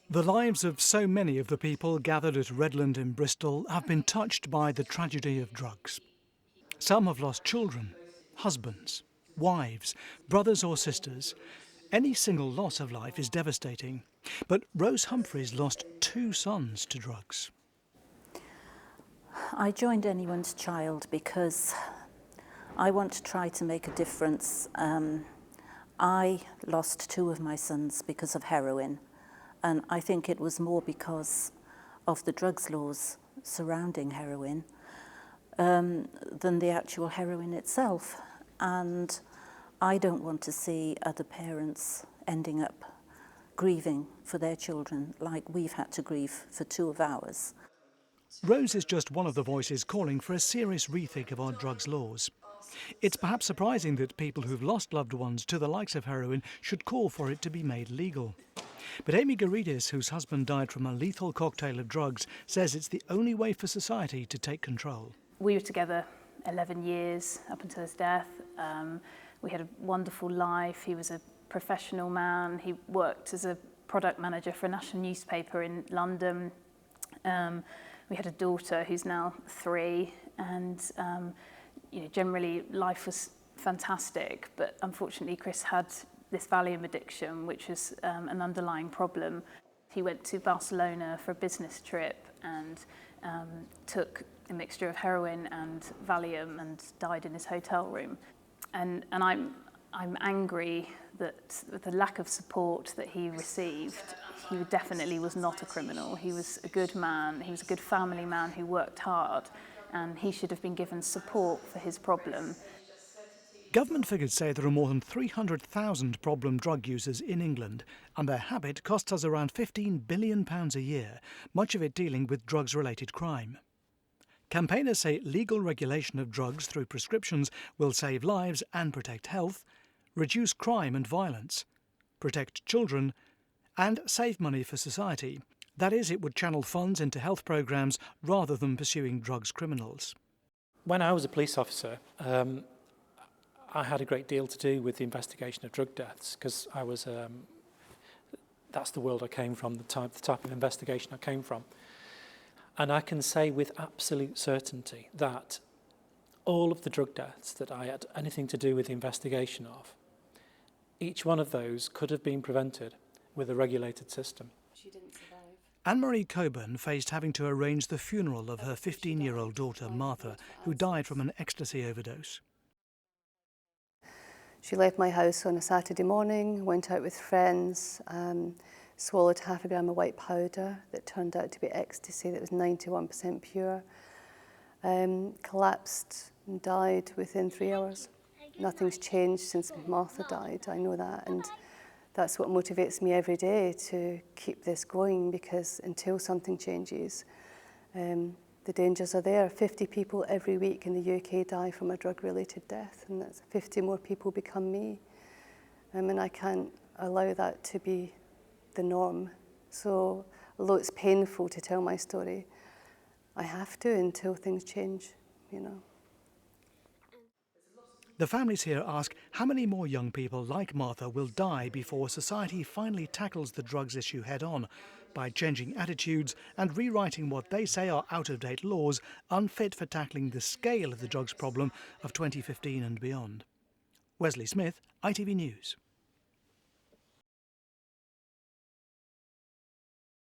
The lives of so many of the people gathered at Redland in Bristol have been touched by the tragedy of drugs. Some have lost children, husbands, wives, brothers or sisters. Any single loss of life is devastating. But Rose Humphreys lost 2 sons to drugs. I joined Anyone's Child because I want to try to make a difference. I lost 2 of my sons because of heroin, and I think it was more because of the drugs laws surrounding heroin than the actual heroin itself. And I don't want to see other parents ending up grieving for their children like we've had to grieve for 2 of ours. Rose is just one of the voices calling for a serious rethink of our drugs laws. It's perhaps surprising that people who've lost loved ones to the likes of heroin should call for it to be made legal. But Amy Garidis, whose husband died from a lethal cocktail of drugs, says it's the only way for society to take control. We were together 11 years up until his death. We had a wonderful life. He was a professional man. He worked as a product manager for a national newspaper in London. We had a daughter who's now 3, and generally life was fantastic. But unfortunately, Chris had this Valium addiction, which was an underlying problem. He went to Barcelona for a business trip and took a mixture of heroin and Valium and died in his hotel room. And I'm angry that with the lack of support that he received, he definitely was not a criminal. He was a good man, he was a good family man who worked hard, and he should have been given support for his problem. Government figures say there are more than 300,000 problem drug users in England, and their habit costs us around £15 billion a year, much of it dealing with drugs-related crime. Campaigners say legal regulation of drugs through prescriptions will save lives and protect health, reduce crime and violence, protect children, and save money for society. That is, it would channel funds into health programmes rather than pursuing drugs criminals. When I was a police officer, I had a great deal to do with the investigation of drug deaths because I was, that's the world I came from, the type of investigation I came from. And I can say with absolute certainty that all of the drug deaths that I had anything to do with the investigation of, each one of those could have been prevented with a regulated system. She didn't survive. Anne-Marie Coburn faced having to arrange the funeral of her 15-year-old daughter, Martha, who died from an ecstasy overdose. She left my house on a Saturday morning, went out with friends, swallowed half a gram of white powder that turned out to be ecstasy that was 91% pure, collapsed and died within 3 hours. Nothing's changed since Martha died, I know that, and that's what motivates me every day to keep this going, because until something changes, the dangers are there. 50 people every week in the UK die from a drug-related death, and that's 50 more people become me. And I can't allow that to be the norm. So, although it's painful to tell my story, I have to until things change, you know. The families here ask how many more young people like Martha will die before society finally tackles the drugs issue head-on by changing attitudes and rewriting what they say are out-of-date laws unfit for tackling the scale of the drugs problem of 2015 and beyond. Wesley Smith, ITV News.